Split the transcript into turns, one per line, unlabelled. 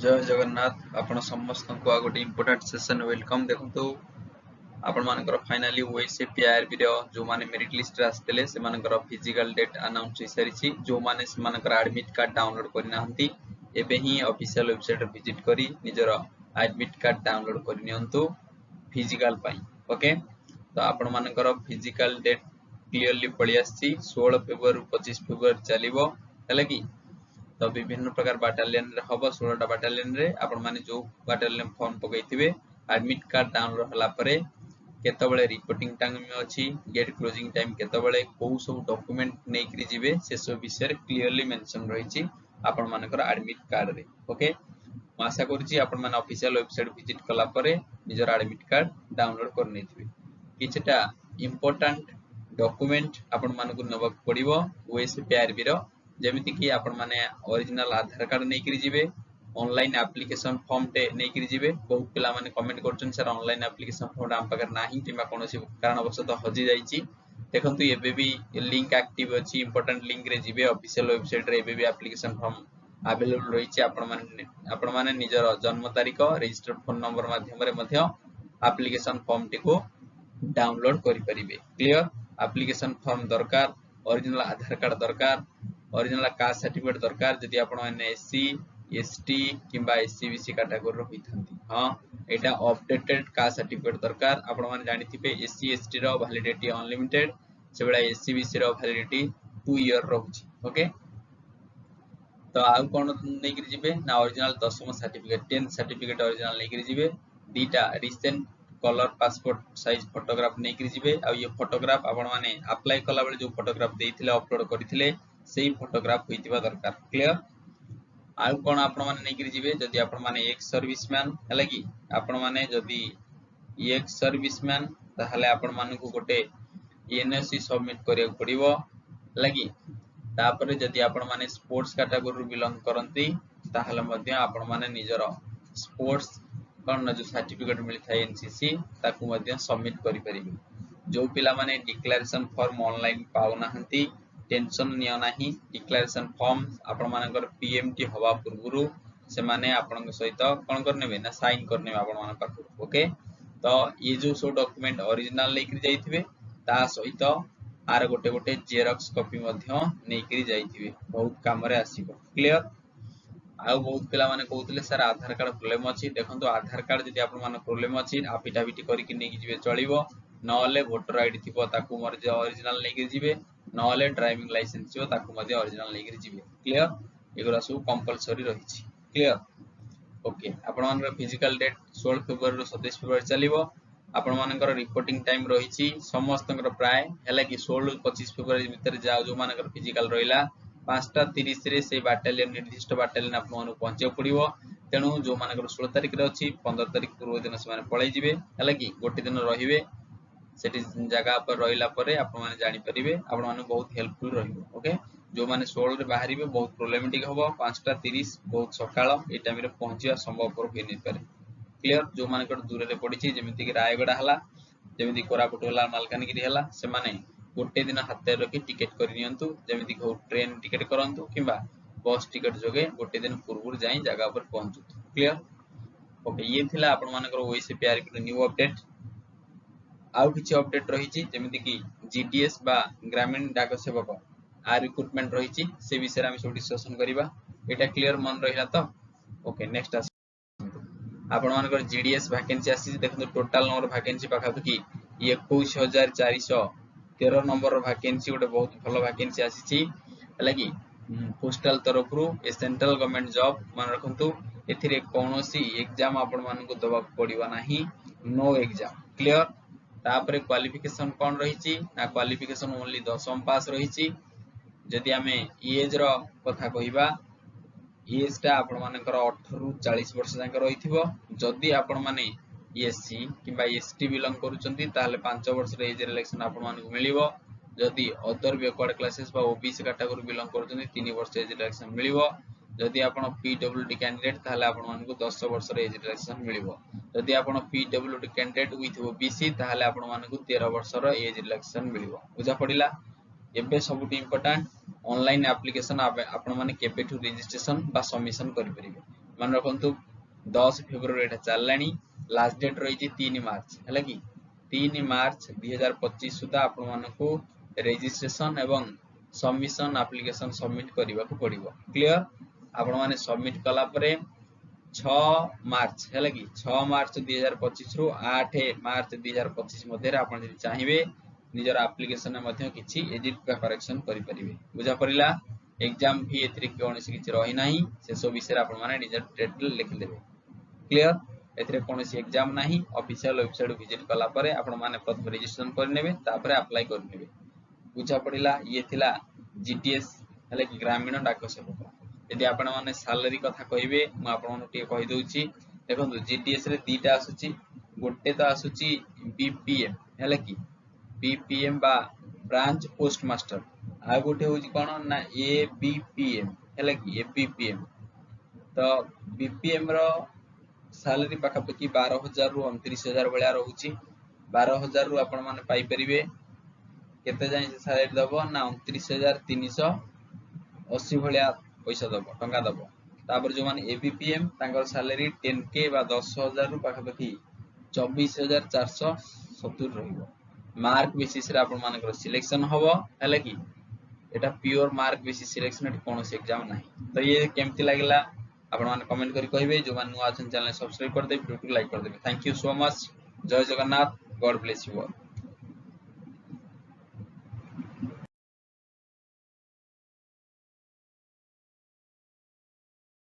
जय जगन्नाथ आपण समस्त को आ गोटे इंपोर्टेंट सेशन वेलकम देखंतु आपण मानकर फाइनली ओएसए आरबी रो जो माने मेरिट लिस्ट रे आस्तेले से मानकर फिजिकल डेट अनाउंस होई सारिछि जो माने से मानकर एडमिट कार्ड डाउनलोड करि नाहंती एबे ही ऑफिशियल वेबसाइट विजिट करी निजर एडमिट कार्ड डाउनलोड करि नियंतु फिजिकल पाई ओके तो आपण मानकर फिजिकल डेट क्लियरली पळि आछि 16 फेब्रुआरी 25 फेब्रुआरी चलिबो हैला कि तो विभिन्न प्रकार बाटालियन रे हबो 16टा बाटालियन रे आपण माने जो बाटालियन फॉर्म पकैथिबे एडमिट कार्ड डाउनलोड हला परे केतबेले रिपोर्टिंग टाइम अछि गेट क्लोजिंग टाइम केतबेले को सब डॉक्यूमेंट नै करी जिवे से सब विषय क्लियरली मेंशन रहिछि आपण मानकर एडमिट कार्ड रे ओके मैं आशा करूछि आपण माने ऑफिशियल वेबसाइट विजिट कला परे निजर एडमिट कार्ड डाउनलोड कर नेथिबे किछटा इंपोर्टेंट डॉक्यूमेंट आपण मानकु नबक पड़िबो ओएसपी आरबी रो जेमिति कि आपण माने ओरिजिनल आधार कार्ड नै करी जिवे ऑनलाइन एप्लीकेशन फॉर्म टे नै करी जिवे बहुत पिला माने कमेंट करछन सर ऑनलाइन एप्लीकेशन फॉर्म हम पाकर नाही किबा कोनोसी कारणवशतः हजि जाईची देखंतु एबे भी लिंक एक्टिव अछि इंपोर्टेंट लिंक रे जिवे ऑफिशियल वेबसाइट रे एबे भी एप्लीकेशन फॉर्म अवेलेबल रहिछि आपण माने निजर जन्म तारीख रजिस्टर्ड फोन नंबर माध्यम रे मध्य एप्लीकेशन फॉर्म टी को डाउनलोड करि परिबे क्लियर एप्लीकेशन फॉर्म दरकार ओरिजिनल आधार कार्ड दरकार ओरिजिनल कास्ट सर्टिफिकेट दरकार जदि आपण माने एससी एसटी किबा एससीबीसी कैटेगरी रो होइथांती हां एटा अपडेटेड कास्ट सर्टिफिकेट दरकार आपण माने जानिथिबे एससी एसटी रो वैलिडिटी अनलिमिटेड सेबेला एससीबीसी रो वैलिडिटी 2 ईयर रहउची ओके तो आउ कोन नै करि जिवे ना original 10th certificate 10th certificate original नै करि जिवे दीटा recent colour passport size photograph नै करि जिवे आ ये फोटोग्राफ आपण माने अप्लाई कला बेले जो फोटोग्राफ देइथिले अपलोड करिथिले सेही फोटोग्राफ होइतिबा दरकार क्लियर आउ कोन आपण माने नै करि जिवे जदि आपण माने एक सर्विसमैन हला कि आपण माने जदि एक सर्विसमैन ताहाले आपण मानकु गोटे एनएससी सबमिट करियो पड़िबो लागि तापरे जदि आपण माने स्पोर्ट्स कैटेगरी बिलोंग करंती ताहाले मध्ये आपण माने निजरो स्पोर्ट्स कोन जो सर्टिफिकेट मिलि थाय एनसीसी ताकु मध्ये सबमिट करि परिबे जो पिला माने डिक्लेरेशन फॉर्म ऑनलाइन पाउ नाहंती टेंशन नियो नाही डिक्लेरेशन फॉर्म आपण मानकर पीएमटी हवा पूर्वरु से माने आपण सहित कोन करनेबे ना साइन करनेबे आपण मान पाखु ओके तो ये जो सो डॉक्यूमेंट ओरिजिनल लेकरि जाइथिबे ता सहित आर गोटे गोटे जेरॉक्स कॉपी मध्ये नेकरि जाइथिबे बहुत काम रे आसीबो क्लियर आ बहुत पिला माने कहउतले सर आधार कार्ड प्रॉब्लम अछि देखंतो आधार कार्ड जदि आपण मान प्रॉब्लम अछि एफिडेविट करि कि नेकि जिवे चलिबो नले वोटर आईडी थिबो ताकू मोर जे ओरिजिनल नेकि जिवे नले ड्राइविंग लाइसेंस छियो ताकू मध्ये ओरिजिनल नेकि जिवे क्लियर एगरा सब कंपलसरी रहिछि क्लियर ओके आपण मानकर फिजिकल डेट 16 फेब्रुआरी रो 27 फेब्रुआरी चलिबो आपण मानकर रिपोर्टिंग टाइम रहिछि समस्तकर प्राय हैला कि 16 25 फेब्रुआरी भीतर जाओ जो मानकर फिजिकल रहिला 5:30 रे से बाटालियन निर्दिष्ट बाटालियन आपण मानु पहुंचे पड़िबो तेनु जो मानकर 16 तारिख रे अछि 15 तारिख पूर्व दिन से माने पळै जिवे हैला कि गोटे दिन रहिबे सेठी जगह पर रहिला परे आपण माने जानि परिबे आपण मानु बहुत हेल्पफुल रहिबो ओके जो माने 16 रे बाहरिबे बहुत प्रॉब्लमेटिक हबो 5:30 बहुत सकाळ ए टाइम रे पहुंचिया संभव पर होई नै पारे क्लियर जो मानकर दूर रे पडिछि जेमिति कि रायगडा हला जेमिति कोरापुट हला मालकानगिरी हला से माने गोटे दिन हाते रखि टिकट करि नियंतु जेमिति कि ट्रेन टिकट करंतु किबा बस टिकट जोगे गोटे दिन पूर्व जाई जगह पर पहुंचु क्लियर ओके ये थिला आपण मानकर ओएसपी आरबी न्यू अपडेट आउ किछि अपडेट रहिछि जेमिति कि जीडीएस बा ग्रामीण डाक सेवक आ रिक्रूटमेंट रहिछि से विषय हम सब डिस्कशन करिबा एटा क्लियर मन रहिला त ओके नेक्स्ट आपण मानकर जीडीएस वैकेंसी आसी देखो टोटल नंबर वैकेंसी पाखा कि 21413 नंबर वैकेंसी गोटे बहुत भलो वैकेंसी आसी हला कि पोस्टल तरफ रु ए सेंट्रल गवर्नमेंट जॉब मान रखंतु एथिरे कोनोसी एग्जाम आपण मानकु दबा पड़िबा नाही नो एग्जाम क्लियर तापरे क्वालिफिकेशन कोन रहिछि ना क्वालिफिकेशन ओनली 10th पास रहिछि जदि हमें एज रो कथा कहिबा एज ता आपण मानकर 18 रु 40 वर्ष जाक रहिथिबो जदि आपण माने एससी किबा एसटी बिलोंग करूचंती ताले 5 वर्ष रे एज रिलेक्शन आपण मानकु मिलिबो जदि अदर बैकवर्ड क्लासेस बा ओबीसी कैटेगरी बिलोंग करूचंती 3 वर्ष एज रिलेक्शन मिलिबो जदि आपण पीडब्ल्यूडी कैंडिडेट ताले आपण मानकु 10 वर्ष रे एज रिलेक्शन मिलिबो जदि आपण पीडब्ल्यूडी कैंडिडेट विथ ओबीसी ताले आपण मानकु 13 वर्ष रो एज रिलेक्शन मिलिबो बुझा पडिला एबे सबुटी इंपोर्टेंट ऑनलाइन एप्लीकेशन आपण माने केबेठु रजिस्ट्रेशन बा सबमिशन करि परिबे मन रखु 10 फेब्रुआरी एटा चललानी लास्ट डेट रही 3 मार्च है कि 3 मार्च 2025 सुधा आपण मानकू रजिस्ट्रेशन एवं सबमिशन एप्लिकेशन सबमिट करने को पड़ो। क्लियर आपण माने सबमिट कला परे 6 मार्च है कि 6 मार्च 2025 रु 8 मार्च 2025 मध्य आपण यदि चाहिए निजर एप्लिकेशन में किसी एडिट का करेक्शन करें। बुझा पड़ा एग्जाम भी एथि कौन किसी रही ना से सब विषय आपण माने निजर टाइटल लिखिदे। क्लियर एथि कौन एग्जाम ना ऑफिशियल वेबसाइट विजिट कला परे आपण माने प्रथम रजिस्ट्रेशन करने तापर अप्लाई करने। बुझा पड़ा ये थिला जीटीएस है कि ग्रामीण डाक सेवक। यदि आपण माने सैलरी कथा कहिबे मु आपण टिके कहि दउची देखंतु जीटीएस रे दीटा आसुची गोटे तो आसुची बीपीएम है कि बीपीएम बा ब्रांच पोस्ट मास्टर आ गोटे होची कोन ना एबीपीएम है कि एबीपीएम। तो बीपीएम रो सैलरी पाखापाखि 12,000 रु 29,000 भलिया रहउची। 12,000 रु आपण माने पाई परिबे केते जाय से सैलरी दबो ना 29,380 भलिया पैसा दबो टंका दबो। तापर जो माने एबीपीएम तांकर सैलरी 10k बा 10,000 रु पाखापाखि 24,470 रहइबो। मार्क बेसिस रे आपण मानकर सिलेक्शन हबो हैले कि एटा प्योर मार्क बेसिस सिलेक्शन एट कोनोस एग्जाम नाही। तो ये केमति लागला आपण माने कमेंट करी कहिबे। जो माने नुआ अछन चैनल सब्सक्राइब कर देबे, वीडियो को लाइक कर देबे। Thank you so much. जय Jagannath. God bless you all.